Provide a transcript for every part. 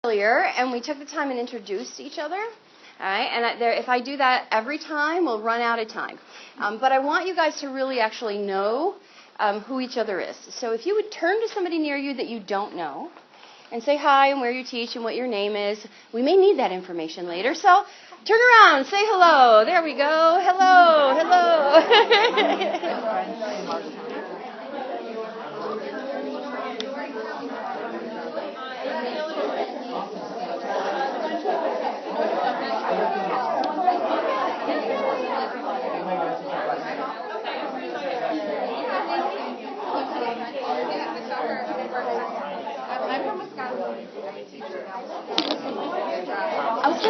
Earlier, and we took the time and introduced each other. All right, and if I do that every time, we'll run out of time. But I want you guys to really actually know who each other is. So if you would turn to somebody near you that you don't know and say hi and where you teach and what your name is. We may need that information later. So turn around, say hello. There we go. Hello, hello.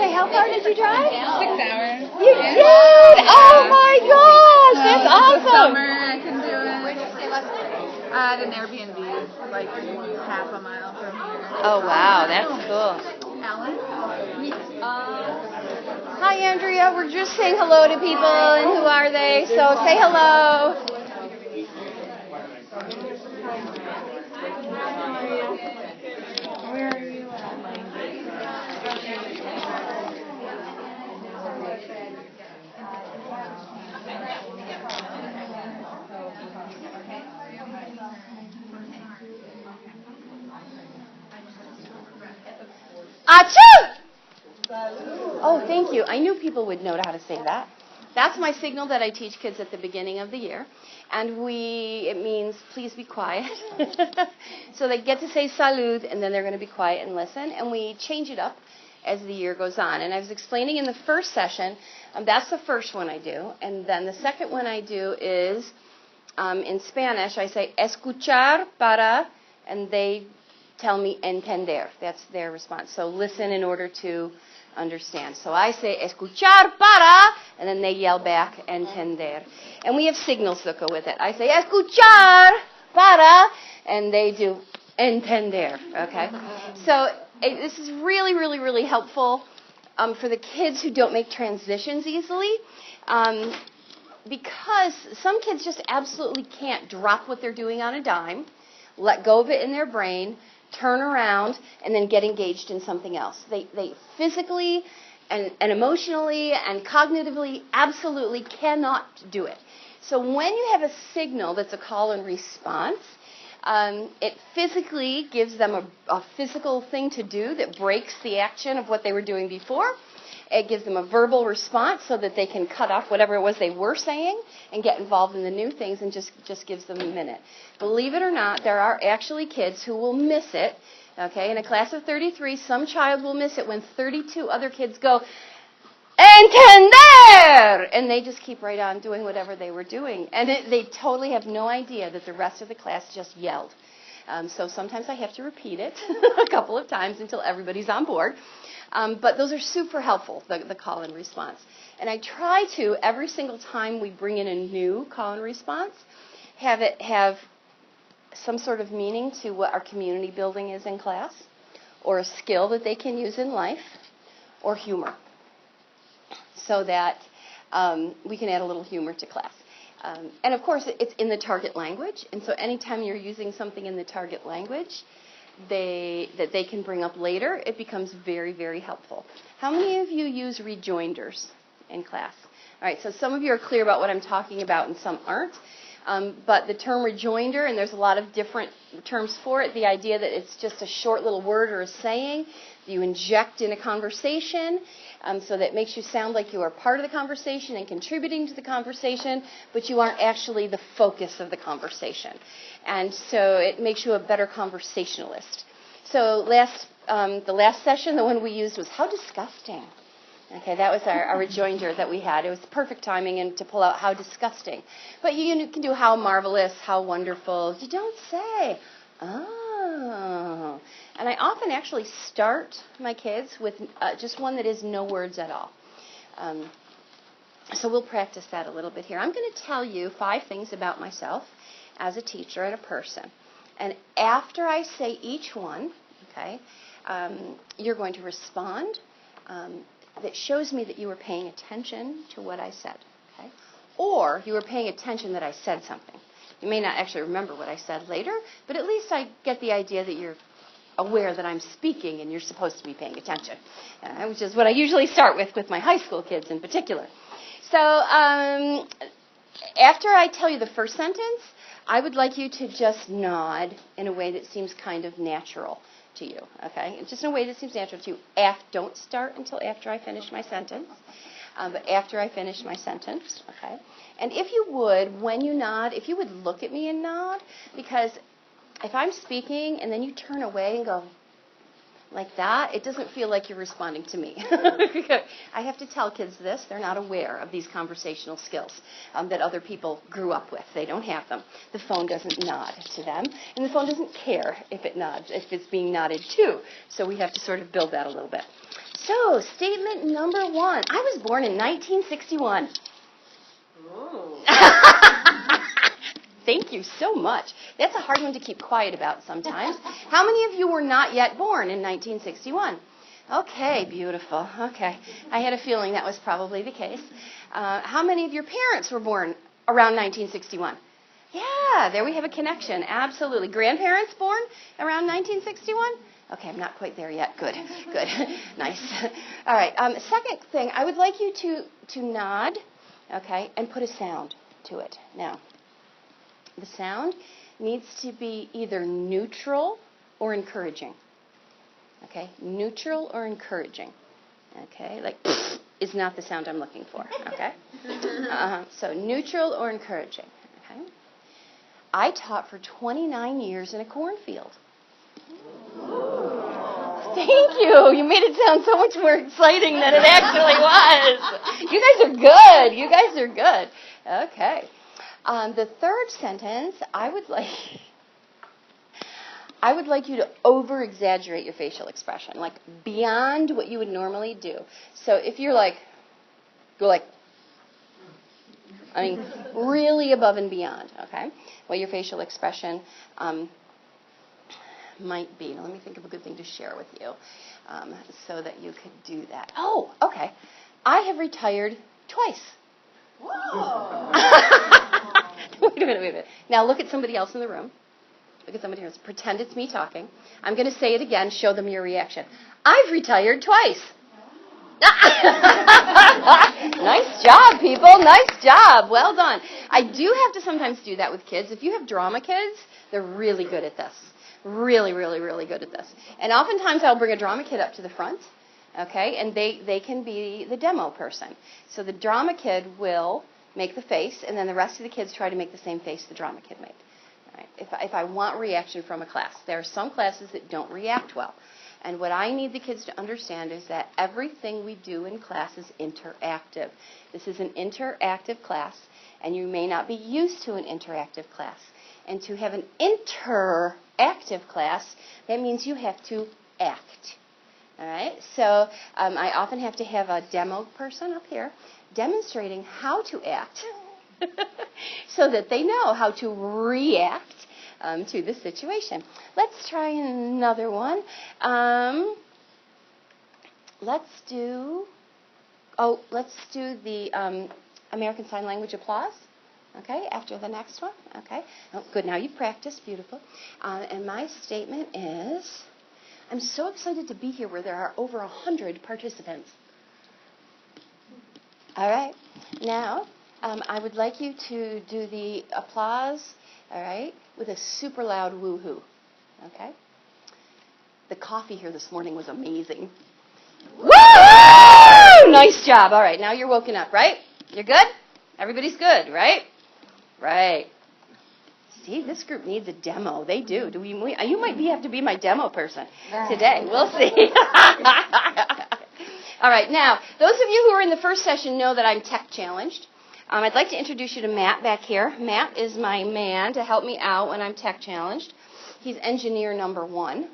How far did you drive? 6 hours. You did? Oh my gosh, that's awesome. Summer, I can do it. Where did you stay last night? At an Airbnb, like half a mile from here. Oh wow, that's cool. Alan? Hi Andrea, we're just saying hello to people and who are they? So say hello. Where are you at? Achoo! Oh, thank you. I knew people would know how to say that. That's my signal that I teach kids at the beginning of the year. And it means please be quiet. So they get to say salud, and then they're going to be quiet and listen. And we change it up as the year goes on. And I was explaining in the first session, that's the first one I do. And then the second one I do is, in Spanish, I say escuchar para, and they tell me entender. That's their response. So listen in order to understand. So I say escuchar para, and then they yell back entender. And we have signals that go with it. I say escuchar para, and they do entender. Okay? So this is really, really, really helpful for the kids who don't make transitions easily. Because some kids just absolutely can't drop what they're doing on a dime, let go of it in their brain, turn around, and then get engaged in something else. They physically and emotionally and cognitively absolutely cannot do it. So when you have a signal that's a call and response, it physically gives them a physical thing to do that breaks the action of what they were doing before. It gives them a verbal response so that they can cut off whatever it was they were saying and get involved in the new things, and just gives them a minute. Believe it or not, there are actually kids who will miss it. Okay, in a class of 33, some child will miss it when 32 other kids go, entender! And they just keep right on doing whatever they were doing. And they totally have no idea that the rest of the class just yelled. So sometimes I have to repeat it a couple of times until everybody's on board. But those are super helpful, the call and response. And I try to, every single time we bring in a new call and response, have it have some sort of meaning to what our community building is in class, or a skill that they can use in life, or humor, so that we can add a little humor to class. And of course, it's in the target language, and so anytime you're using something in the target language that they can bring up later, it becomes very, very helpful. How many of you use rejoinders in class? All right, so some of you are clear about what I'm talking about and some aren't. But the term rejoinder, and there's a lot of different terms for it, the idea that it's just a short little word or a saying that you inject in a conversation, so that makes you sound like you are part of the conversation and contributing to the conversation, but you aren't actually the focus of the conversation. And so it makes you a better conversationalist. So the last session, the one we used was how disgusting. Okay, that was our rejoinder that we had. It was perfect timing and to pull out how disgusting. But you can do how marvelous, how wonderful. You don't say, oh. And I often actually start my kids with just one that is no words at all. So we'll practice that a little bit here. I'm going to tell you 5 things about myself as a teacher and a person. And after I say each one, okay, you're going to respond. That shows me that you were paying attention to what I said, okay? Or you were paying attention that I said something. You may not actually remember what I said later, but at least I get the idea that you're aware that I'm speaking and you're supposed to be paying attention, which is what I usually start with my high school kids in particular. So after I tell you the first sentence, I would like you to just nod in a way that seems kind of natural to you, okay? Just in a way that seems natural to you. Don't start until after I finish my sentence, but after I finish my sentence, okay? And if you would, when you nod, if you would look at me and nod, because if I'm speaking and then you turn away and go like that, it doesn't feel like you're responding to me. I have to tell kids this. They're not aware of these conversational skills that other people grew up with. They don't have them. The phone doesn't nod to them, and the phone doesn't care if it nods, if it's being nodded to. So we have to sort of build that a little bit. So, statement number 1. I was born in 1961. Ooh. Thank you so much. That's a hard one to keep quiet about sometimes. How many of you were not yet born in 1961? Okay, beautiful. Okay. I had a feeling that was probably the case. How many of your parents were born around 1961? Yeah, there we have a connection. Absolutely. Grandparents born around 1961? Okay, I'm not quite there yet. Good. Nice. All right. Second thing, I would like you to nod, okay, and put a sound to it. Now, the sound needs to be either neutral or encouraging. Okay? Neutral or encouraging. Okay? Like, is not the sound I'm looking for. Okay? So, neutral or encouraging. Okay? I taught for 29 years in a cornfield. Thank you. You made it sound so much more exciting than it actually was. You guys are good. Okay. The third sentence, I would like you to over-exaggerate your facial expression, like beyond what you would normally do. So if you're really above and beyond, okay, what your facial expression might be. Now, let me think of a good thing to share with you so that you could do that. Oh, okay. I have retired twice. Whoa. Wait a minute. Now look at somebody else in the room. Look at somebody else. Pretend it's me talking. I'm going to say it again. Show them your reaction. I've retired twice. Nice job, people. Nice job. Well done. I do have to sometimes do that with kids. If you have drama kids, they're really good at this. Really, really, really good at this. And oftentimes I'll bring a drama kid up to the front, okay, and they can be the demo person. So the drama kid will make the face, and then the rest of the kids try to make the same face the drama kid made. All right. If I want reaction from a class, there are some classes that don't react well. And what I need the kids to understand is that everything we do in class is interactive. This is an interactive class, and you may not be used to an interactive class. And to have an interactive class, that means you have to act. All right? So I often have to have a demo person up here demonstrating how to act so that they know how to react to the situation. Let's try another one. Let's do the American Sign Language applause. Okay, after the next one. Okay. Oh, good. Now you've practiced. Beautiful. And my statement is, I'm so excited to be here where there are over 100 participants. All right. Now, I would like you to do the applause, all right, with a super loud woo-hoo. Okay? The coffee here this morning was amazing. Woo! Nice job. All right. Now you're woken up, right? You're good? Everybody's good, right? Right. See, this group needs a demo. They do. You might have to be my demo person today. We'll see. All right. Now, those of you who were in the first session know that I'm tech challenged. I'd like to introduce you to Matt back here. Matt is my man to help me out when I'm tech challenged. He's engineer number 1.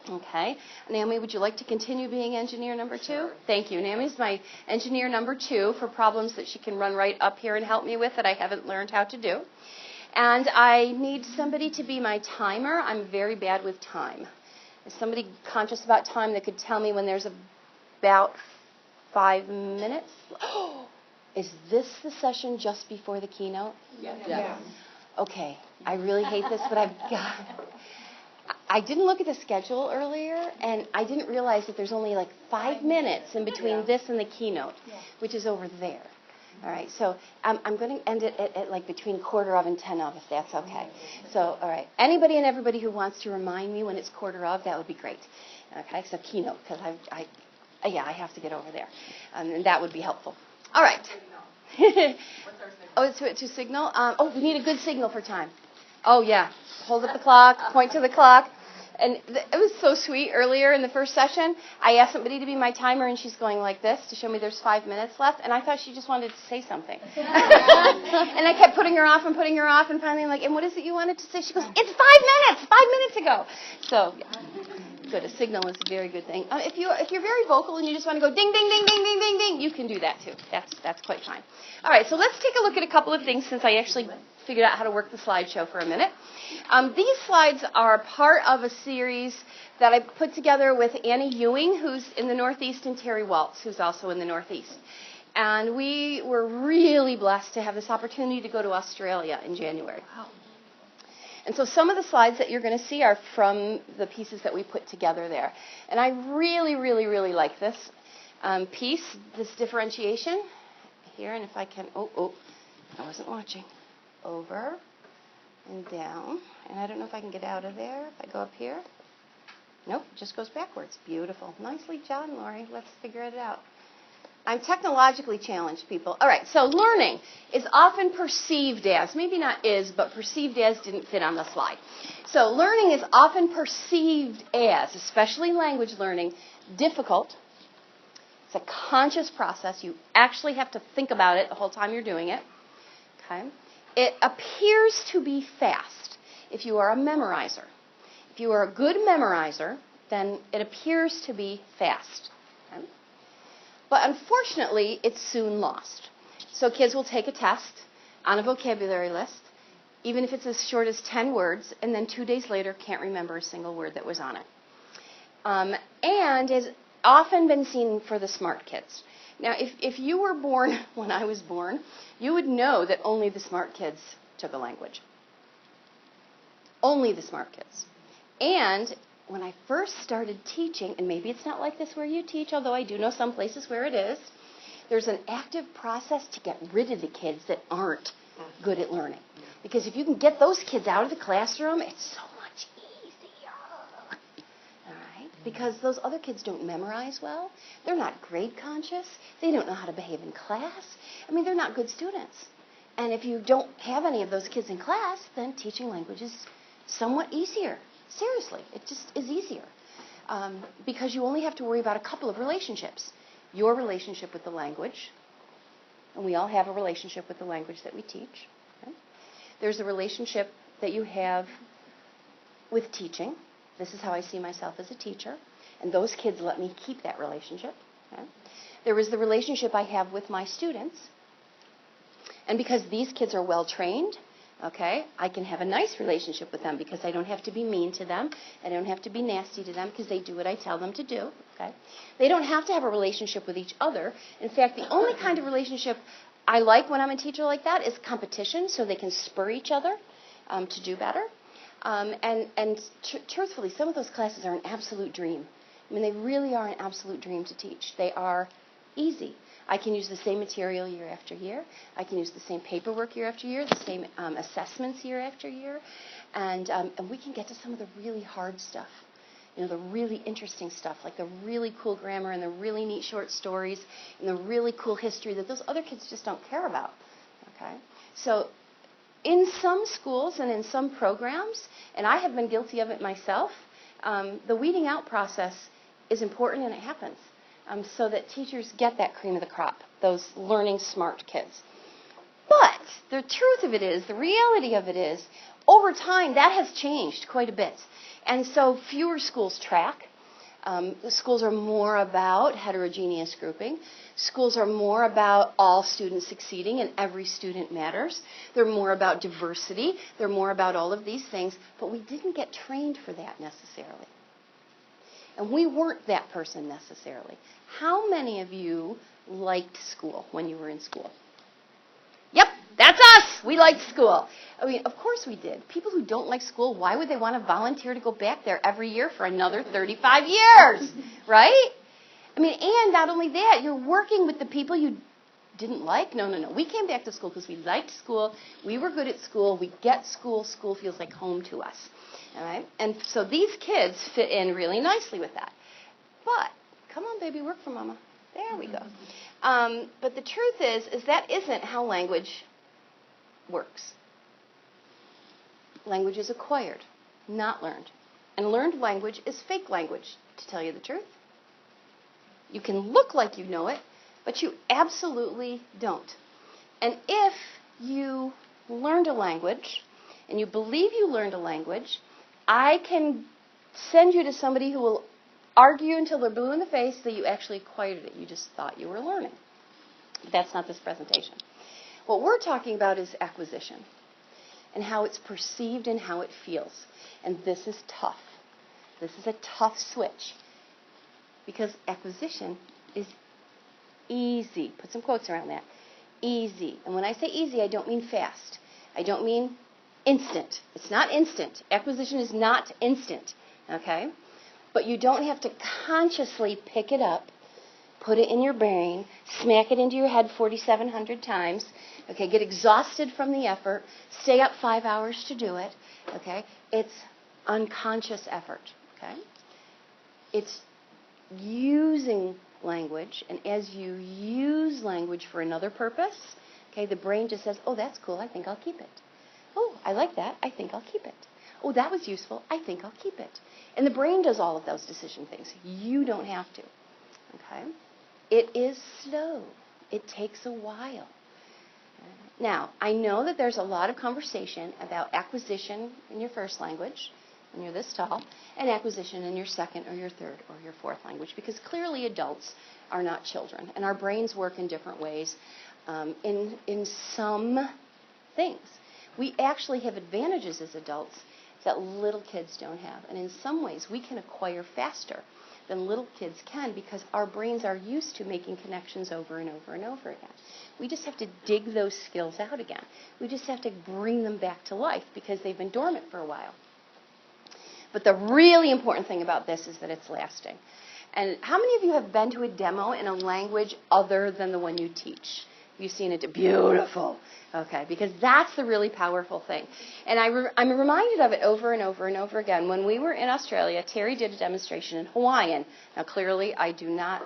Okay. Naomi, would you like to continue being engineer number 2? Sure. Thank you. Naomi's my engineer number 2 for problems that she can run right up here and help me with that I haven't learned how to do. And I need somebody to be my timer. I'm very bad with time. Is somebody conscious about time that could tell me when there's about 5 minutes? Is this the session just before the keynote? Yes. Okay. I really hate this, but I've got... I didn't look at the schedule earlier, and I didn't realize that there's only like 5 minutes in between this and the keynote, which is over there. All right, so I'm going to end it at like between 1/4 and 10 of, if that's okay. So, all right, anybody and everybody who wants to remind me when it's 1/4, that would be great. Okay, so keynote, because I have to get over there, and that would be helpful. All right. Oh, to signal? We need a good signal for time. Oh, yeah. Hold up the clock, point to the clock. And it was so sweet earlier in the first session. I asked somebody to be my timer, and she's going like this to show me there's 5 minutes left. And I thought she just wanted to say something. And I kept putting her off, and finally I'm like, and what is it you wanted to say? She goes, it's 5 minutes, 5 minutes ago. So, yeah. Good. A signal is a very good thing. If you're very vocal and you just want to go ding, ding, ding, ding, ding, ding, ding, you can do that too. That's quite fine. All right, so let's take a look at a couple of things since I actually figured out how to work the slideshow for a minute. These slides are part of a series that I put together with Annie Ewing, who's in the Northeast, and Terry Waltz, who's also in the Northeast. And we were really blessed to have this opportunity to go to Australia in January. Wow. And so some of the slides that you're going to see are from the pieces that we put together there. And I really, really, really like this piece, this differentiation here. And if I can, I wasn't watching. Over and down. And I don't know if I can get out of there. If I go up here. Nope, it just goes backwards. Beautiful. Nicely done, Lori. Let's figure it out. I'm technologically challenged, people. All right, so learning is often perceived as, maybe not is, but perceived as didn't fit on the slide. So learning is often perceived as, especially language learning, difficult. It's a conscious process. You actually have to think about it the whole time you're doing it. Okay? It appears to be fast if you are a memorizer. If you are a good memorizer, then it appears to be fast. Okay? But unfortunately, it's soon lost. So kids will take a test on a vocabulary list, even if it's as short as 10 words, and then 2 days later can't remember a single word that was on it. And has often been seen for the smart kids. Now, if you were born when I was born, you would know that only the smart kids took a language. Only the smart kids. And when I first started teaching, and maybe it's not like this where you teach, although I do know some places where it is, there's an active process to get rid of the kids that aren't good at learning. Because if you can get those kids out of the classroom, it's so much easier. All right? Because those other kids don't memorize well. They're not grade conscious. They don't know how to behave in class. I mean, they're not good students. And if you don't have any of those kids in class, then teaching language is somewhat easier. Seriously, it just is easier. Because you only have to worry about a couple of relationships. Your relationship with the language, and we all have a relationship with the language that we teach. Right? There's a relationship that you have with teaching. This is how I see myself as a teacher. And those kids let me keep that relationship. Okay? There is the relationship I have with my students. And because these kids are well trained, okay, I can have a nice relationship with them because I don't have to be mean to them. I don't have to be nasty to them because they do what I tell them to do. Okay? They don't have to have a relationship with each other. In fact, the only kind of relationship I like when I'm a teacher like that is competition, so they can spur each other to do better. Truthfully, some of those classes are an absolute dream. I mean, they really are an absolute dream to teach. They are easy. I can use the same material year after year. I can use the same paperwork year after year, the same assessments year after year. And we can get to some of the really hard stuff, you know, the really interesting stuff, like the really cool grammar and the really neat short stories and the really cool history that those other kids just don't care about. Okay? So in some schools and in some programs, and I have been guilty of it myself, the weeding out process is important and it happens. So that teachers get that cream of the crop, those learning smart kids. But the truth of it is, the reality of it is, over time, that has changed quite a bit. And so fewer schools track. The schools are more about heterogeneous grouping. Schools are more about all students succeeding and every student matters. They're more about diversity. They're more about all of these things. But we didn't get trained for that necessarily. And we weren't that person necessarily. How many of you liked school when you were in school? Yep, That's us. We liked school. I mean, of course we did. People who don't like school, why would they want to volunteer to go back there every year for another 35 years, right? I mean, and not only that, you're working with the people you didn't like. No. We came back to school because we liked school. We were good at school. We get school. School feels like home to us, all right? And so these kids fit in really nicely with that. But, come on, baby, work for mama. There we go. But the truth is that isn't how language works. Language is acquired, not learned. And learned language is fake language, to tell you the truth. You can look like you know it, but you absolutely don't. And if you learned a language, and you believe you learned a language, I can send you to somebody who will argue until they're blue in the face that you actually acquired it. You just thought you were learning. But that's not this presentation. What we're talking about is acquisition and how it's perceived and how it feels. And this is tough. This is a tough switch because acquisition is easy. Put some quotes around that. Easy. And when I say easy, I don't mean fast. I don't mean instant. It's not instant. Acquisition is not instant. Okay? But you don't have to consciously pick it up, put it in your brain, smack it into your head 4,700 times, okay, get exhausted from the effort, stay up 5 hours to do it, okay? It's unconscious effort, okay? It's using language, and as you use language for another purpose, okay, the brain just says, oh, that's cool, I think I'll keep it. Oh, I like that, I think I'll keep it. Oh, that was useful, I think I'll keep it. And the brain does all of those decision things. You don't have to. Okay? It is slow. It takes a while. Now, I know that there's a lot of conversation about acquisition in your first language, when you're this tall, and acquisition in your second or your third or your fourth language, because clearly adults are not children, and our brains work in different ways in some things. We actually have advantages as adults that little kids don't have. And in some ways, we can acquire faster than little kids can because our brains are used to making connections over and over and over again. We just have to dig those skills out again. We just have to bring them back to life because they've been dormant for a while. But the really important thing about this is that it's lasting. And how many of you have been to a demo in a language other than the one you teach? You've seen it. Beautiful. Okay, because that's the really powerful thing. And I'm reminded of it over and over and over again. When we were in Australia, Terry did a demonstration in Hawaiian. Now, clearly, I do not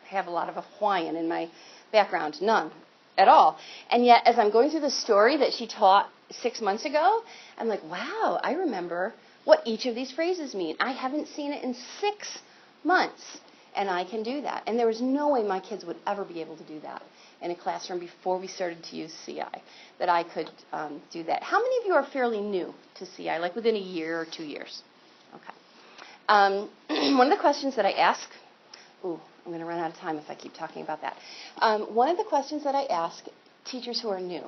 have a lot of Hawaiian in my background. None at all. And yet, as I'm going through the story that she taught 6 months ago, I'm like, wow, I remember what each of these phrases mean. I haven't seen it in 6 months, and I can do that. And there was no way my kids would ever be able to do that in a classroom before we started to use CI, that I could do that. How many of you are fairly new to CI, like within a year or 2 years? Okay. One of the questions that I ask, I'm going to run out of time if I keep talking about that. One of the questions that I ask teachers who are new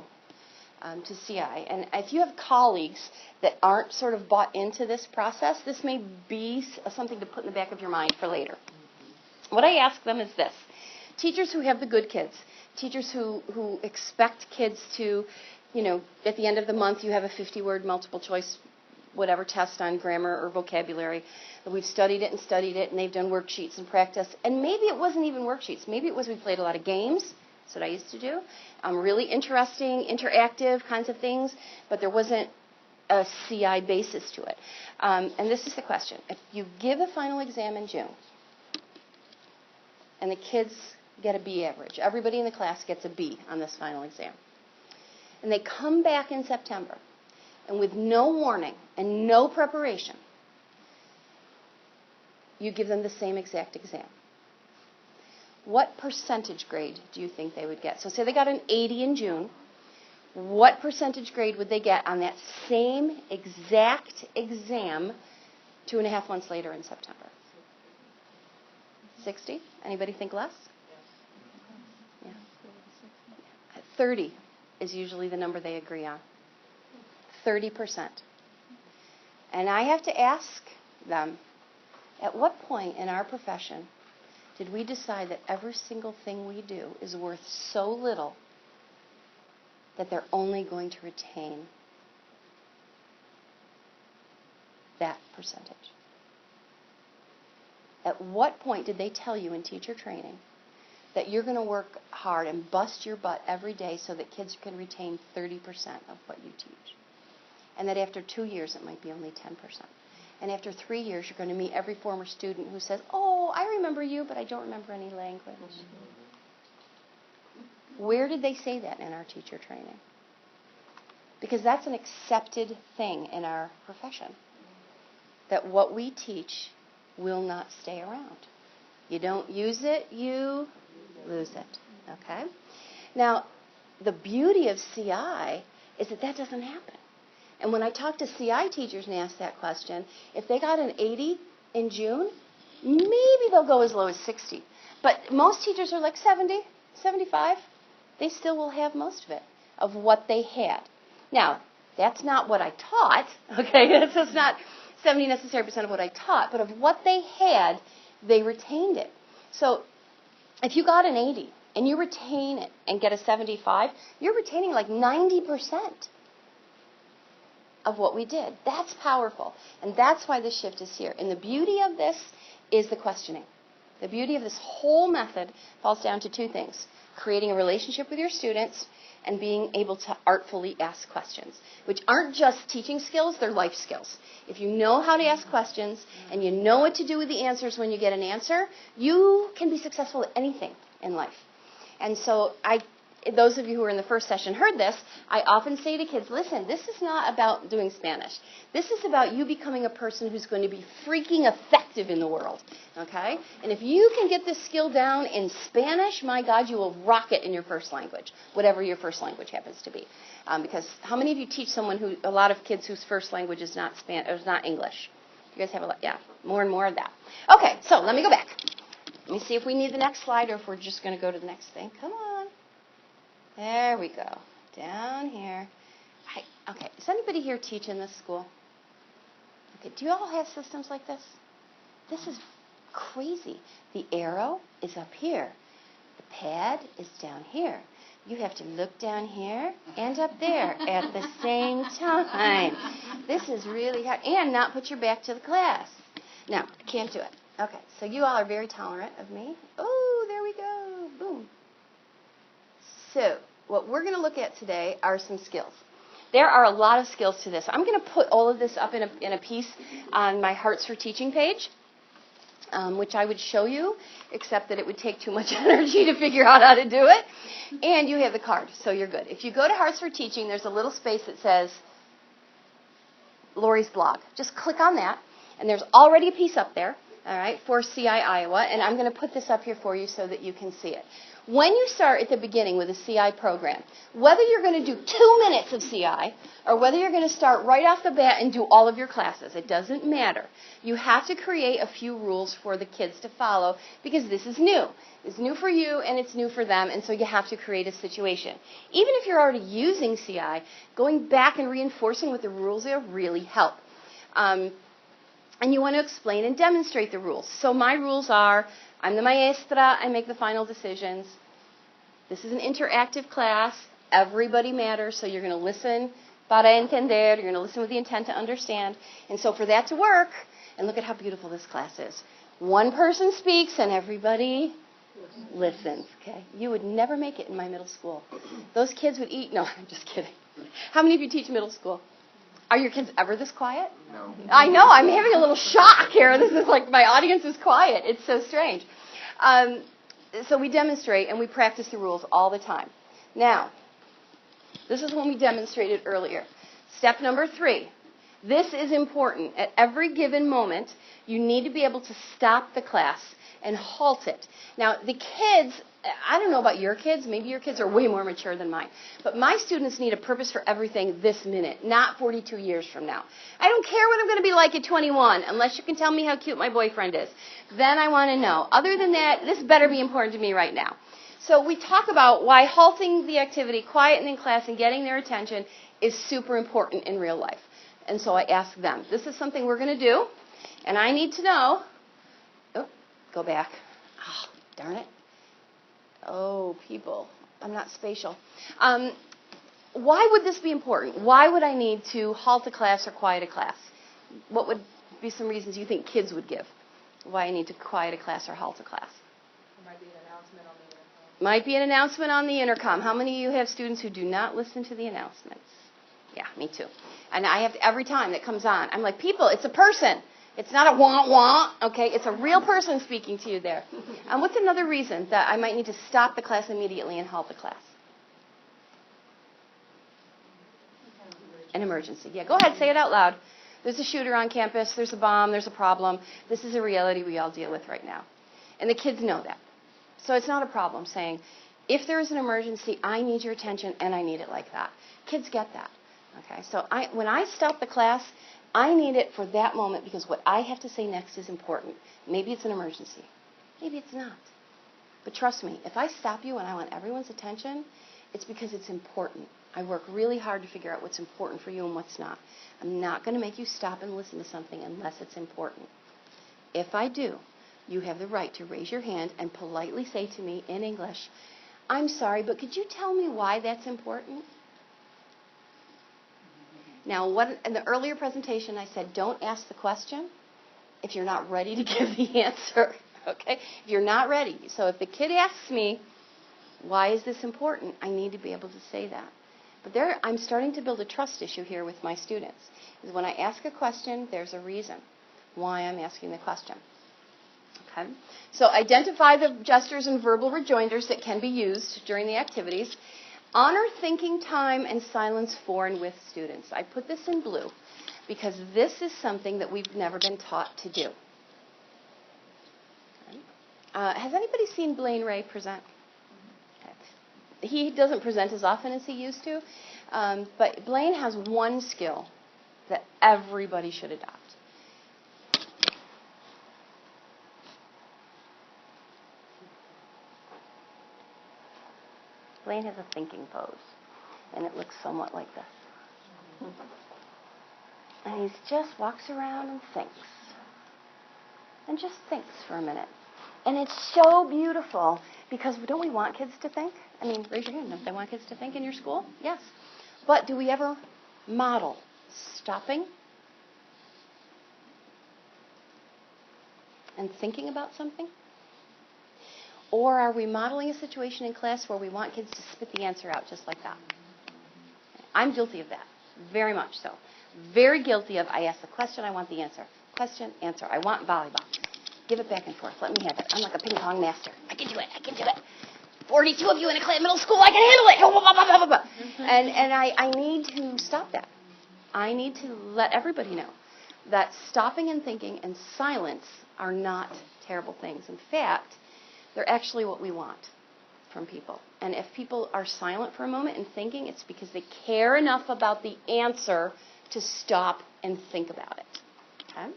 to CI, and if you have colleagues that aren't sort of bought into this process, this may be something to put in the back of your mind for later. What I ask them is this. Teachers who have the good kids, teachers who expect kids to, at the end of the month you have a 50-word multiple choice whatever test on grammar or vocabulary. We've studied it, and they've done worksheets and practice. And maybe it wasn't even worksheets. Maybe it was we played a lot of games. That's what I used to do. Really interesting, interactive kinds of things, but there wasn't a CI basis to it. And this is the question. If you give a final exam in June, and the kids get a B average. Everybody in the class gets a B on this final exam. And they come back in September, and with no warning and no preparation, you give them the same exact exam. What percentage grade do you think they would get? So say they got an 80 in June. What percentage grade would they get on that same exact exam 2.5 months later in September? 60? Anybody think less? Yeah. 30 is usually the number they agree on. 30%. And I have to ask them, at what point in our profession did we decide that every single thing we do is worth so little that they're only going to retain that percentage? At what point did they tell you in teacher training that you're going to work hard and bust your butt every day so that kids can retain 30% of what you teach? And that after 2 years, it might be only 10%. And after 3 years, you're going to meet every former student who says, oh, I remember you, but I don't remember any language. Where did they say that in our teacher training? Because that's an accepted thing in our profession, that what we teach will not stay around. You don't use it, you lose it. Okay? Now, the beauty of CI is that that doesn't happen. And when I talk to CI teachers and ask that question, if they got an 80 in June, maybe they'll go as low as 60. But most teachers are like 70, 75. They still will have most of it, of what they had. Now, that's not what I taught, okay? That's just not 70 necessary percent of what I taught, but of what they had, they retained it. So if you got an 80 and you retain it and get a 75, you're retaining like 90% of what we did. That's powerful. And that's why the shift is here. And the beauty of this is the questioning. The beauty of this whole method falls down to two things: creating a relationship with your students and being able to artfully ask questions, which aren't just teaching skills, they're life skills. If you know how to ask questions and you know what to do with the answers when you get an answer, you can be successful at anything in life. And so those of you who were in the first session heard this. I often say to kids, listen, this is not about doing Spanish. This is about you becoming a person who's going to be freaking effective in the world, okay? And if you can get this skill down in Spanish, my God, you will rock it in your first language, whatever your first language happens to be. Because how many of you teach a lot of kids whose first language is not English? You guys have a lot, yeah, more and more of that. Okay, so let me go back. Let me see if we need the next slide or if we're just going to go to the next thing. Come on. There we go. Down here. Okay, does anybody here teach in this school? Okay, do you all have systems like this? This is crazy. The arrow is up here. The pad is down here. You have to look down here and up there at the same time. This is really hard. And not put your back to the class. No, I can't do it. Okay, so you all are very tolerant of me. Oh, there we go. Boom. So what we're going to look at today are some skills. There are a lot of skills to this. I'm going to put all of this up in a piece on my Hearts for Teaching page, which I would show you, except that it would take too much energy to figure out how to do it. And you have the card, so you're good. If you go to Hearts for Teaching, there's a little space that says Lori's blog. Just click on that, and there's already a piece up there, all right, for CI Iowa, and I'm going to put this up here for you so that you can see it. When you start at the beginning with a CI program, whether you're going to do 2 minutes of CI or whether you're going to start right off the bat and do all of your classes, it doesn't matter. You have to create a few rules for the kids to follow because this is new. It's new for you and it's new for them, and so you have to create a situation. Even if you're already using CI, going back and reinforcing what the rules are really help. And you want to explain and demonstrate the rules. So my rules are, I'm the maestra, I make the final decisions. This is an interactive class. Everybody matters, so you're going to listen para entender. You're going to listen with the intent to understand. And so for that to work, and look at how beautiful this class is. One person speaks and everybody listens. Okay? You would never make it in my middle school. Those kids would eat. No, I'm just kidding. How many of you teach middle school? Are your kids ever this quiet? No. I know. I'm having a little shock here. This is like my audience is quiet. It's so strange. So we demonstrate and we practice the rules all the time. Now, this is when we demonstrated earlier. Step number 3. This is important. At every given moment, you need to be able to stop the class and halt it. Now, the kids, I don't know about your kids. Maybe your kids are way more mature than mine. But my students need a purpose for everything this minute, not 42 years from now. I don't care what I'm going to be like at 21, unless you can tell me how cute my boyfriend is. Then I want to know. Other than that, this better be important to me right now. So we talk about why halting the activity, quieting class, and getting their attention is super important in real life. And so I ask them, this is something we're going to do, and I need to know. Oh, go back. Oh, darn it. Oh, people. I'm not spatial. why would this be important? Why would I need to halt a class or quiet a class? What would be some reasons you think kids would give why I need to quiet a class or halt a class? There might be an announcement on the intercom. Might be an announcement on the intercom. How many of you have students who do not listen to the announcements? Yeah, me too. And I have to, every time that comes on, I'm like, people, it's a person. It's not a wah-wah, okay? It's a real person speaking to you there. And what's another reason that I might need to stop the class immediately and halt the class? An emergency. Yeah, go ahead, say it out loud. There's a shooter on campus, there's a bomb, there's a problem. This is a reality we all deal with right now. And the kids know that. So it's not a problem saying, if there is an emergency, I need your attention and I need it like that. Kids get that. Okay, so when I stop the class, I need it for that moment because what I have to say next is important. Maybe it's an emergency. Maybe it's not. But trust me, if I stop you and I want everyone's attention, it's because it's important. I work really hard to figure out what's important for you and what's not. I'm not going to make you stop and listen to something unless it's important. If I do, you have the right to raise your hand and politely say to me in English, I'm sorry, but could you tell me why that's important? Now, in the earlier presentation, I said, don't ask the question if you're not ready to give the answer, okay? If you're not ready. So if the kid asks me, why is this important, I need to be able to say that. But I'm starting to build a trust issue here with my students. Because when I ask a question, there's a reason why I'm asking the question. Okay? So identify the gestures and verbal rejoinders that can be used during the activities. Honor thinking time and silence for and with students. I put this in blue because this is something that we've never been taught to do. Okay. Has anybody seen Blaine Ray present? Okay. He doesn't present as often as he used to, but Blaine has one skill that everybody should adopt. Blaine has a thinking pose, and it looks somewhat like this. And he just walks around and thinks. And just thinks for a minute. And it's so beautiful, because don't we want kids to think? I mean, raise your hand if they want kids to think in your school. Yes. But do we ever model stopping and thinking about something? Or are we modeling a situation in class where we want kids to spit the answer out just like that? I'm guilty of that, very much so. Very guilty of, I ask the question, I want the answer. Question, answer. I want volleyball. Give it back and forth. Let me have it. I'm like a ping pong master. I can do it. I can do it. 42 of you in a middle school, I can handle it. And I need to stop that. I need to let everybody know that stopping and thinking and silence are not terrible things. In fact, they're actually what we want from people. And if people are silent for a moment and thinking, it's because they care enough about the answer to stop and think about it. Okay?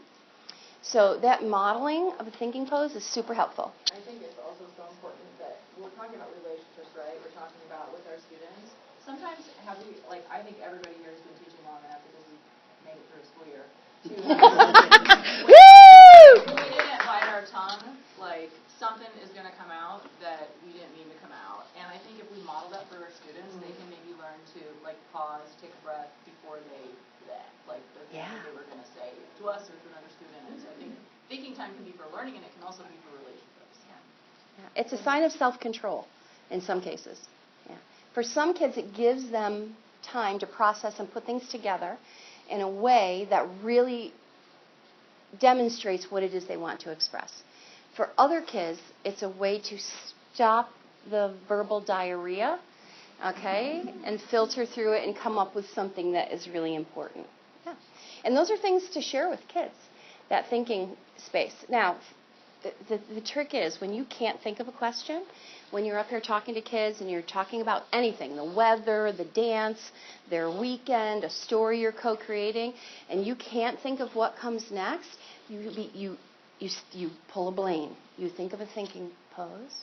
So that modeling of a thinking pose is super helpful. I think it's also so important that we're talking about relationships, right? We're talking about with our students. Sometimes I think everybody here has been teaching long enough because we made it through a school year. Woo! We didn't bite our tongue, something is going to come out that we didn't mean to come out. And I think if we model that for our students, they can maybe learn to pause, take a breath before they the thing that they were going to say to us or to another student. And so I think thinking time can be for learning, and it can also be for relationships. Yeah. It's a sign of self-control in some cases. Yeah. For some kids, it gives them time to process and put things together in a way that really demonstrates what it is they want to express. For other kids, it's a way to stop the verbal diarrhea, okay, and filter through it and come up with something that is really important. Yeah. And those are things to share with kids, that thinking space. Now, the trick is when you can't think of a question, when you're up here talking to kids and you're talking about anything, the weather, the dance, their weekend, a story you're co-creating, and you can't think of what comes next, you pull a Blaine. You think of a thinking pose.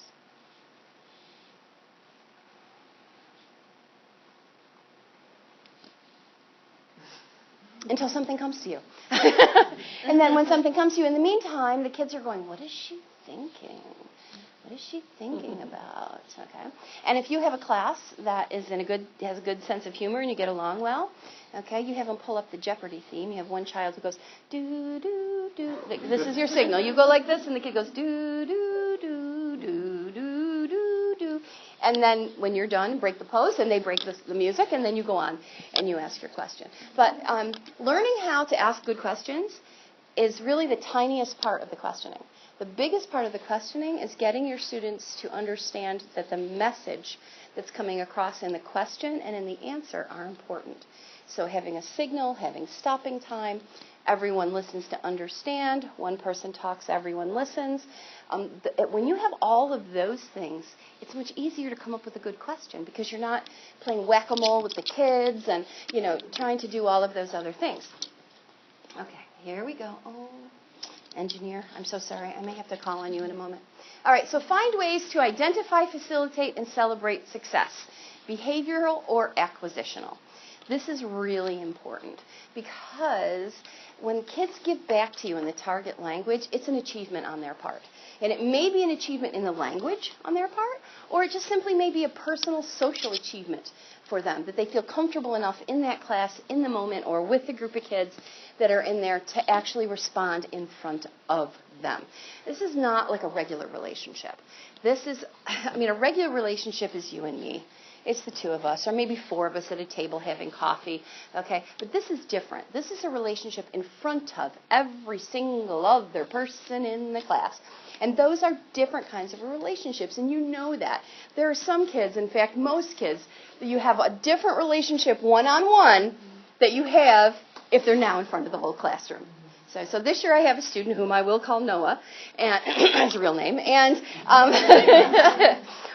Until something comes to you. And then when something comes to you, in the meantime, the kids are going, what is she thinking? What is she thinking about? Okay. And if you have a class that is has a good sense of humor and you get along well, okay, you have them pull up the Jeopardy theme. You have one child who goes, do, do, do. This is your signal. You go like this, and the kid goes, do, do, do, do, do, do, do. And then when you're done, break the pose, and they break the music, and then you go on and you ask your question. But learning how to ask good questions is really the tiniest part of the questioning. The biggest part of the questioning is getting your students to understand that the message that's coming across in the question and in the answer are important. So having a signal, having stopping time, everyone listens to understand, one person talks, everyone listens. When you have all of those things, it's much easier to come up with a good question because you're not playing whack-a-mole with the kids and, trying to do all of those other things. Okay, here we go. Oh. Engineer, I'm so sorry. I may have to call on you in a moment. All right, so find ways to identify, facilitate, and celebrate success, behavioral or acquisitional. This is really important because when kids give back to you in the target language, it's an achievement on their part. And it may be an achievement in the language on their part, or it just simply may be a personal social achievement for them, that they feel comfortable enough in that class, in the moment, or with the group of kids that are in there to actually respond in front of them. This is not like a regular relationship. This is, a regular relationship is you and me. It's the two of us, or maybe four of us at a table having coffee, okay? But this is different. This is a relationship in front of every single other person in the class. And those are different kinds of relationships, and you know that. There are some kids, in fact, most kids, that you have a different relationship one-on-one that you have if they're now in front of the whole classroom. So this year I have a student whom I will call Noah, and his real name, and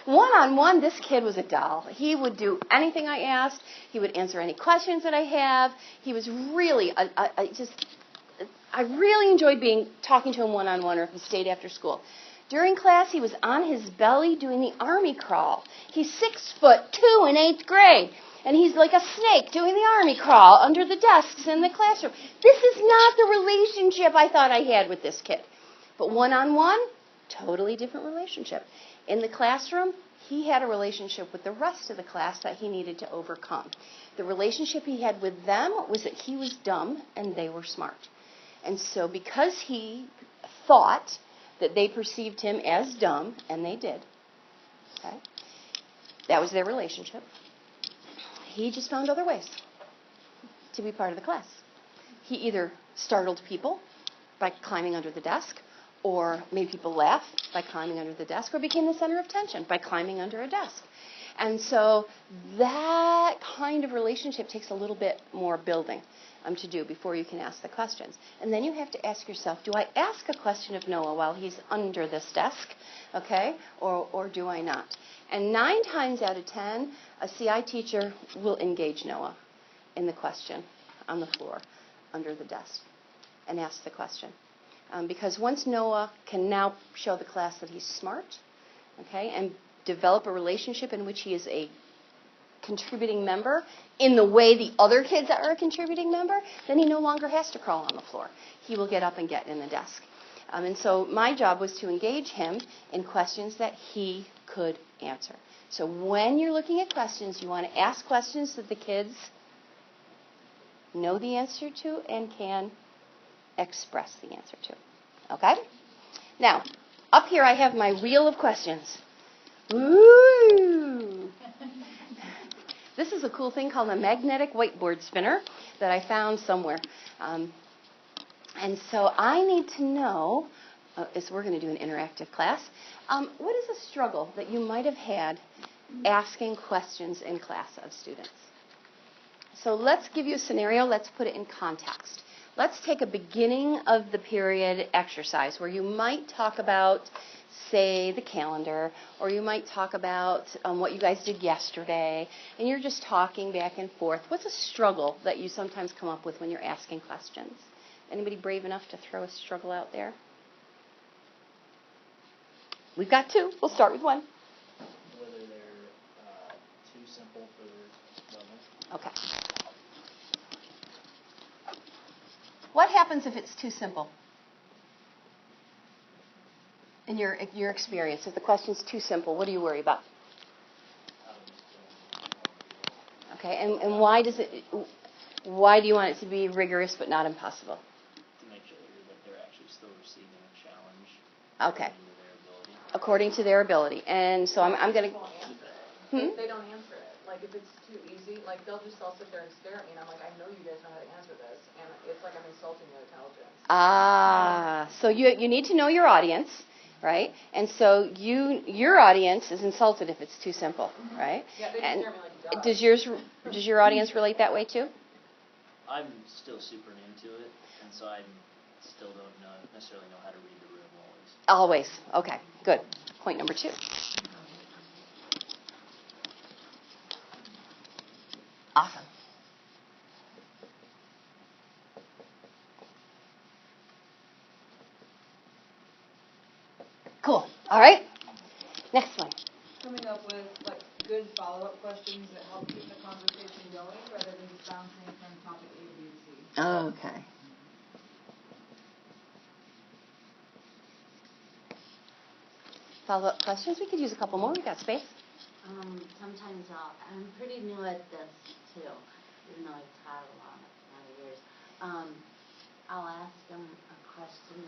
one-on-one, this kid was a doll. He would do anything I asked. He would answer any questions that I have. He was really, I really enjoyed talking to him one-on-one or if he stayed after school. During class, he was on his belly doing the army crawl. He's 6'2" in 8th grade. And he's like a snake doing the army crawl under the desks in the classroom. This is not the relationship I thought I had with this kid. But one-on-one, totally different relationship. In the classroom, he had a relationship with the rest of the class that he needed to overcome. The relationship he had with them was that he was dumb and they were smart. And so because he thought that they perceived him as dumb, and they did, okay, that was their relationship. He just found other ways to be part of the class. He either startled people by climbing under the desk, or made people laugh by climbing under the desk, or became the center of attention by climbing under a desk. And so that kind of relationship takes a little bit more building to do before you can ask the questions. And then you have to ask yourself, do I ask a question of Noah while he's under this desk, okay, or do I not? And 9 times out of 10, a CI teacher will engage Noah in the question on the floor under the desk and ask the question. Because once Noah can now show the class that he's smart, okay, and develop a relationship in which he is a contributing member in the way the other kids are a contributing member, then he no longer has to crawl on the floor. He will get up and get in the desk. And so my job was to engage him in questions that he could answer. So when you're looking at questions, you want to ask questions that the kids know the answer to and can express the answer to. Okay? Now, up here I have my reel of questions. Ooh! This is a cool thing called a magnetic whiteboard spinner that I found somewhere. And so I need to know, as we're going to do an interactive class, what is a struggle that you might have had asking questions in class of students? So let's give you a scenario. Let's put it in context. Let's take a beginning of the period exercise where you might talk about, say, the calendar, or you might talk about what you guys did yesterday, and you're just talking back and forth. What's a struggle that you sometimes come up with when you're asking questions? Anybody brave enough to throw a struggle out there? We've got 2. We'll start with 1. Whether they're too simple for their level. Okay. What happens if it's too simple? In your experience, if the question's too simple, what do you worry about? Okay, and why do you want it to be rigorous but not impossible? To make sure that they're actually still receiving a challenge. Okay. According to their ability. According to their ability. And so I'm going to... They don't answer it. Like, if it's too easy, like, they'll sit there and stare at me, and I'm like, I know you guys know how to answer this, and it's like I'm insulting their intelligence. So you need to know your audience, right? And so your audience is insulted if it's too simple, right? Yeah, they just And stare at me like a dog. does your audience relate that way too? I'm still super new to it, and so I still don't necessarily know how to read the room always. Always. Okay, good. Point number 2. Awesome. Cool. All right. Next one. Coming up with like good follow-up questions that help keep the conversation going rather than just bouncing from topic A, B, and C. Okay. Follow-up questions? We could use a couple more. We got space. Sometimes I'm pretty new at this too, even though I've taught a lot of years. I'll ask them a question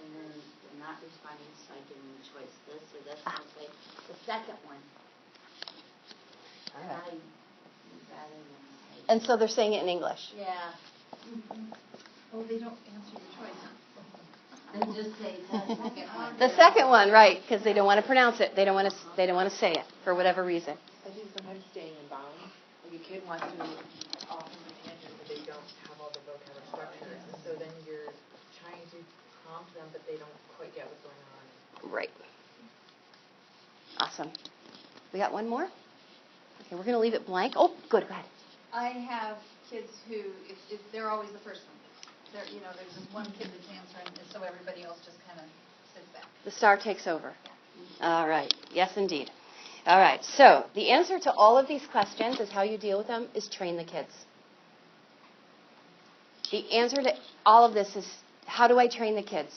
and then they're not responding, so I give them a choice, this or this. I'll say the second one. All right. Rather than say, And so they're saying it in English. yeah. Well, they don't answer your choice. And just say the second one. The second one, right? Because they don't want to pronounce it. They don't want to say it for whatever reason. I think sometimes staying in bounds. Like a kid wants to off on a tangent, but they don't have all the vocabulary structure. So then you're trying to prompt them, but they don't quite get what's going on. Right. Awesome. We got one more? Okay, we're going to leave it blank. Oh, good. Go ahead. I have kids who, they're always the first one. There's this one kid that's answering, and so everybody else just kind of sits back. The star takes over. All right. Yes, indeed. All right. So the answer to all of these questions is how you deal with them is train the kids. The answer to all of this is how do I train the kids?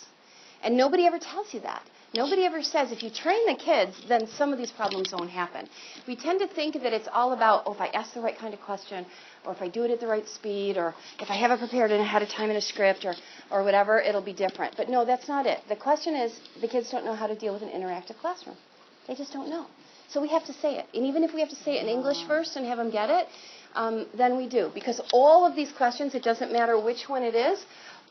And nobody ever tells you that. Nobody ever says if you train the kids, then some of these problems won't happen. We tend to think that it's all about, if I ask the right kind of question, or if I do it at the right speed, or if I have it prepared ahead of time in a script, or whatever, it'll be different. But no, that's not it. The question is the kids don't know how to deal with an interactive classroom. They just don't know. So we have to say it. And even if we have to say it in English first and have them get it, then we do. Because all of these questions, it doesn't matter which one it is,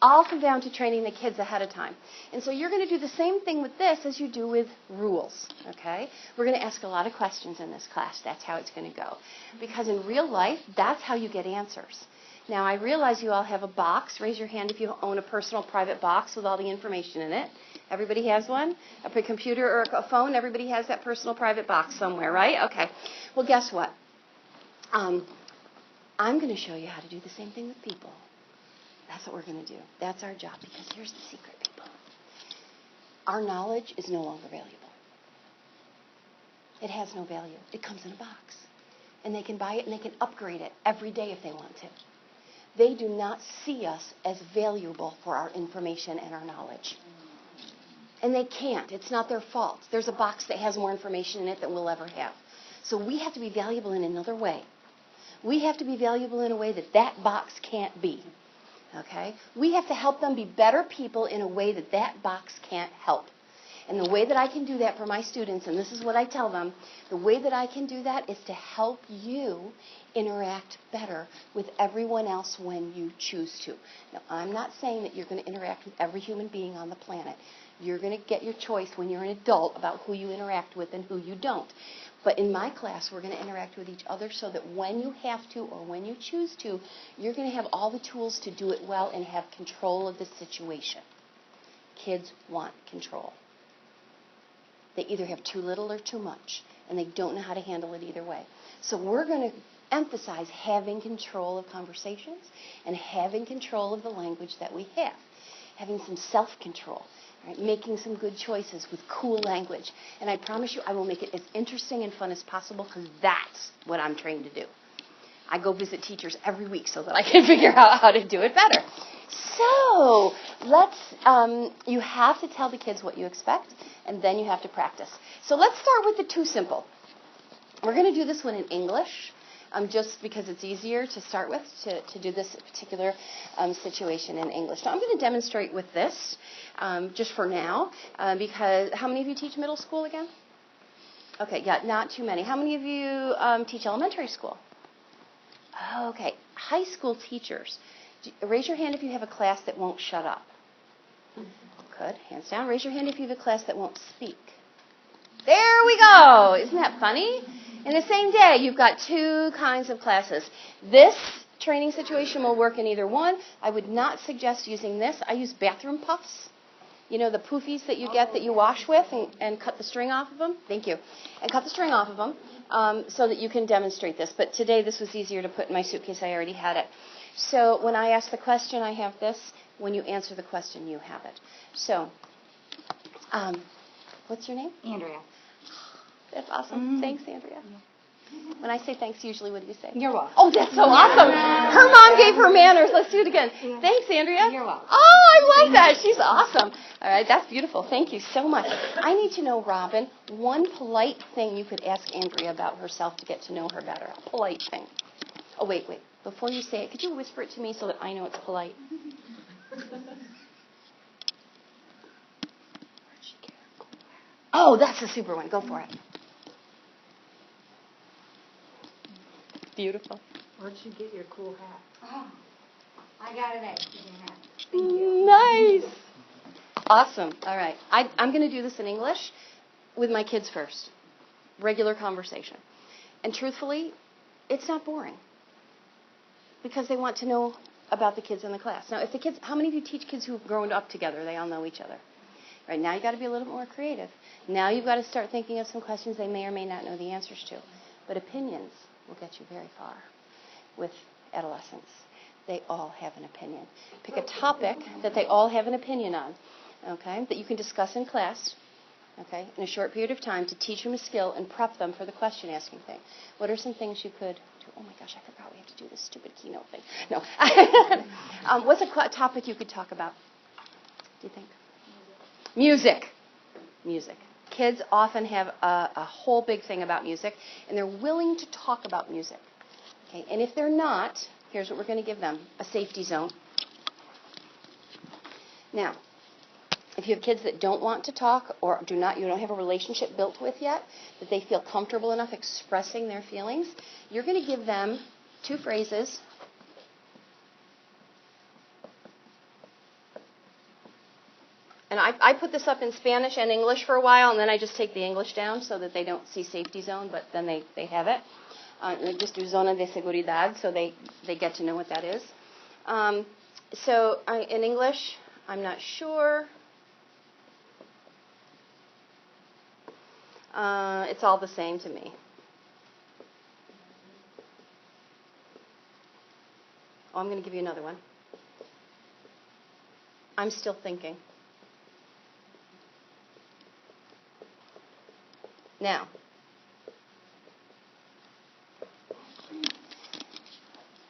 all come down to training the kids ahead of time. And so you're going to do the same thing with this as you do with rules, okay? We're going to ask a lot of questions in this class. That's how it's going to go. Because in real life, that's how you get answers. Now, I realize you all have a box. Raise your hand if you own a personal private box with all the information in it. Everybody has one? A computer or a phone? Everybody has that personal private box somewhere, right? Okay. Well, guess what? I'm going to show you how to do the same thing with people. That's what we're going to do. That's our job. Because here's the secret, people. Our knowledge is no longer valuable. It has no value. It comes in a box. And they can buy it and they can upgrade it every day if they want to. They do not see us as valuable for our information and our knowledge. And they can't. It's not their fault. There's a box that has more information in it than we'll ever have. So we have to be valuable in another way. We have to be valuable in a way that that box can't be. Okay? We have to help them be better people in a way that that box can't help. And the way that I can do that for my students, and this is what I tell them, the way that I can do that is to help you interact better with everyone else when you choose to. Now, I'm not saying that you're going to interact with every human being on the planet. You're going to get your choice when you're an adult about who you interact with and who you don't. But in my class, we're going to interact with each other so that when you have to or when you choose to, you're going to have all the tools to do it well and have control of the situation. Kids want control. They either have too little or too much, and they don't know how to handle it either way. So we're going to emphasize having control of conversations and having control of the language that we have, having some self-control. Right, making some good choices with cool language. And I promise you, I will make it as interesting and fun as possible because that's what I'm trained to do. I go visit teachers every week so that I can figure out how to do it better. So you have to tell the kids what you expect, and then you have to practice. So let's start with the too simple. We're going to do this one in English, just because it's easier to start with, to do this particular situation in English. So I'm going to demonstrate with this, just for now, because how many of you teach middle school again? Okay, yeah, not too many. How many of you teach elementary school? Okay, high school teachers. Raise your hand if you have a class that won't shut up. Good, hands down. Raise your hand if you have a class that won't speak. There we go. Isn't that funny? In the same day, you've got two kinds of classes. This training situation will work in either one. I would not suggest using this. I use bathroom puffs. You know, the poofies that you get that you wash with and cut the string off of them? Thank you. And cut the string off of them so that you can demonstrate this. But today, this was easier to put in my suitcase. I already had it. So when I ask the question, I have this. When you answer the question, you have it. So, what's your name? Andrea. That's awesome. Thanks, Andrea. When I say thanks, usually what do you say? You're welcome. Oh, that's so awesome. Her mom gave her manners. Let's do it again. Thanks, Andrea. You're welcome. Oh, I love that. She's awesome. All right, that's beautiful. Thank you so much. I need to know, Robin, one polite thing you could ask Andrea about herself to get to know her better. A polite thing. Oh, wait. Before you say it, could you whisper it to me so that I know it's polite? Oh, that's a super one. Go for it. Beautiful. Where'd you get your cool hat? Oh, I got it at hat. Thank you. Nice. Awesome. All right. I'm going to do this in English with my kids first. Regular conversation. And truthfully, it's not boring because they want to know about the kids in the class. Now, if the kids, how many of you teach kids who've grown up together? They all know each other. Right, now you've got to be a little bit more creative. Now you've got to start thinking of some questions they may or may not know the answers to. But opinions will get you very far with adolescents. They all have an opinion. Pick a topic that they all have an opinion on, okay, that you can discuss in class, okay, in a short period of time to teach them a skill and prep them for the question asking thing. What are some things you could do? Oh my gosh, I forgot we have to do this stupid keynote thing. No. What's a topic you could talk about, do you think? Music. Kids often have a whole big thing about music, and they're willing to talk about music. Okay, and if they're not, here's what we're going to give them, a safety zone. Now, if you have kids that don't want to talk or you don't have a relationship built with yet, that they feel comfortable enough expressing their feelings, you're going to give them two phrases. And I put this up in Spanish and English for a while, and then I just take the English down so that they don't see safety zone, but then they have it. They just do zona de seguridad, so they get to know what that is. In English, I'm not sure. It's all the same to me. Oh, I'm going to give you another one. I'm still thinking. Now,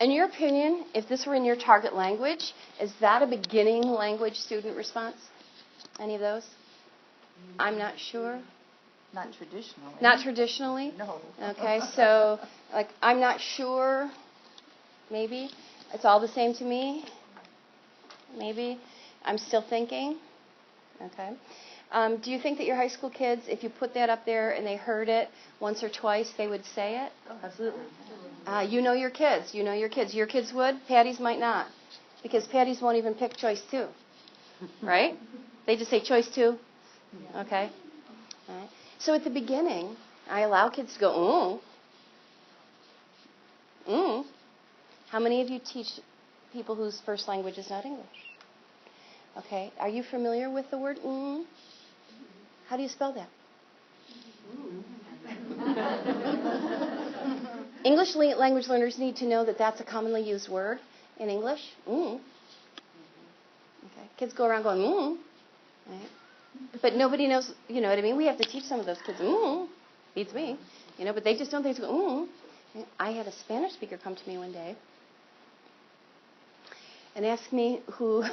in your opinion, if this were in your target language, is that a beginning language student response? Any of those? I'm not sure. Not traditionally. Not traditionally? No. Okay, so, I'm not sure, maybe. It's all the same to me, maybe. I'm still thinking. Okay. Do you think that your high school kids, if you put that up there and they heard it once or twice, they would say it? Oh, absolutely. You know your kids. Your kids would. Patty's might not. Because Patty's won't even pick choice 2. Right? They just say choice 2. Okay? All right. So at the beginning, I allow kids to go, How many of you teach people whose first language is not English? Okay. Are you familiar with the word How do you spell that? English language learners need to know that that's a commonly used word in English. Okay. Kids go around going, Right? But nobody knows, you know what I mean? We have to teach some of those kids, beats me. But they just don't think to go, I had a Spanish speaker come to me one day and ask me who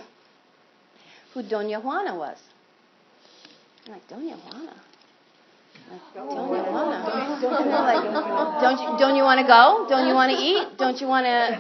Doña Juana was. I'm like, Doña Juana? Doña Juana? And they're like, don't you want to go? Don't you want to eat? Don't you want to?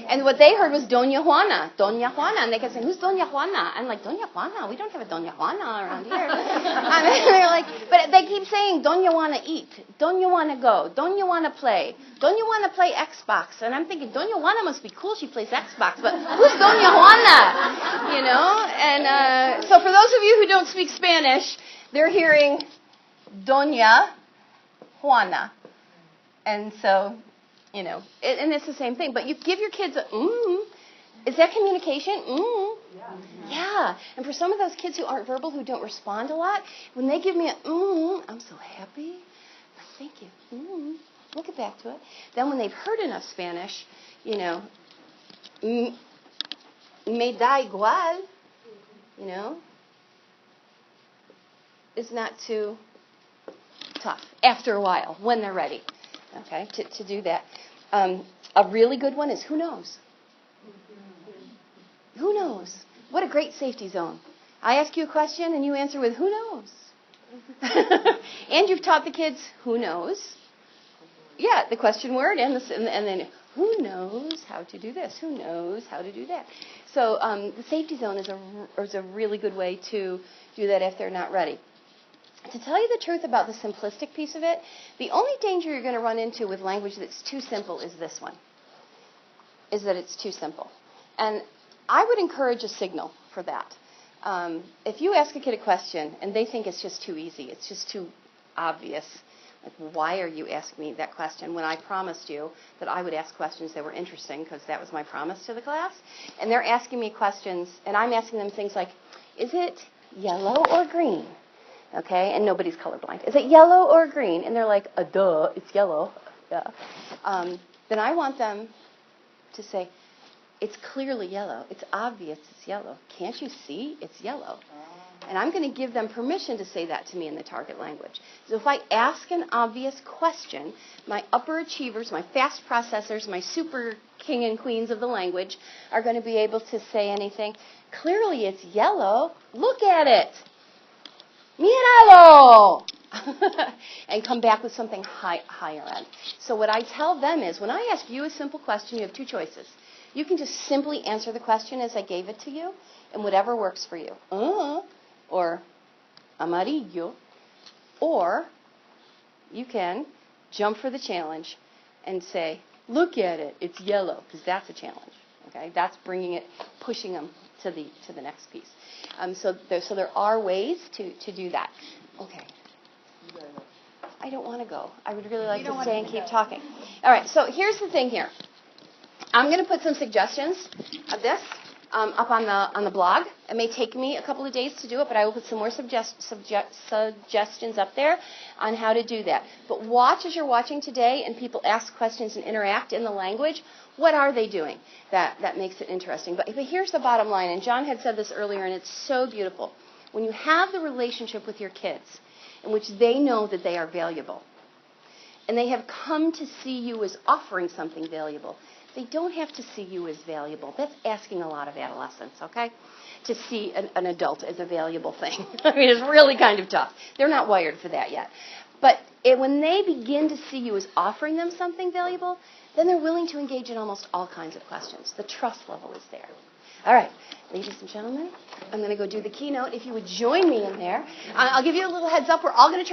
And what they heard was Doña Juana. And they kept saying, who's Doña Juana? I'm like, Doña Juana? We don't have a Doña Juana around here. And they're like, but they keep saying, don't you want to eat? Don't you want to go? Don't you want to play? Don't you want to play Xbox? And I'm thinking, Doña Juana must be cool. She plays Xbox. But who's Doña Juana? You know? And so for those of you who don't speak Spanish, they're hearing Doña Juana. And so, you know, and it's the same thing. But you give your kids a, is that communication? Yeah. And for some of those kids who aren't verbal, who don't respond a lot, when they give me a, I'm so happy. Thank you. We'll get back to it. Then when they've heard enough Spanish, you know, me da igual, you know, is not too tough after a while when they're ready, okay, to do that. A really good one is who knows? Who knows? What a great safety zone. I ask you a question and you answer with who knows? And you've taught the kids who knows. Yeah, the question word and then who knows how to do this? Who knows how to do that? So the safety zone is a really good way to do that if they're not ready. To tell you the truth about the simplistic piece of it, the only danger you're going to run into with language that's too simple is this one, is that it's too simple. And I would encourage a signal for that. If you ask a kid a question and they think it's just too easy, it's just too obvious, like, why are you asking me that question when I promised you that I would ask questions that were interesting because that was my promise to the class? And they're asking me questions, and I'm asking them things like, is it yellow or green? Okay, and nobody's colorblind. Is it yellow or green? And they're like, duh, it's yellow. Yeah. Then I want them to say, it's clearly yellow. It's obvious it's yellow. Can't you see it's yellow? And I'm going to give them permission to say that to me in the target language. So if I ask an obvious question, my upper achievers, my fast processors, my super king and queens of the language are going to be able to say anything. Clearly it's yellow. Look at it. Míralo! And come back with something higher end. So what I tell them is, when I ask you a simple question, you have two choices. You can just simply answer the question as I gave it to you, and whatever works for you. Or amarillo. Or you can jump for the challenge and say, look at it, it's yellow, because that's a challenge. Okay, that's bringing it, pushing them to the next piece. So there are ways to do that. Okay. I don't want to go. I would really like to stay and keep talking. All right, so here's the thing here. I'm going to put some suggestions of this up on the blog. It may take me a couple of days to do it, but I will put some more suggestions up there on how to do that. But watch as you're watching today and people ask questions and interact in the language. What are they doing? That makes it interesting. But here's the bottom line, and John had said this earlier, and it's so beautiful. When you have the relationship with your kids in which they know that they are valuable, and they have come to see you as offering something valuable, they don't have to see you as valuable. That's asking a lot of adolescents, okay? To see an adult as a valuable thing. I mean, it's really kind of tough. They're not wired for that yet. But when they begin to see you as offering them something valuable, then they're willing to engage in almost all kinds of questions. The trust level is there. All right, ladies and gentlemen, I'm going to go do the keynote. If you would join me in there, I'll give you a little heads up. We're all going to try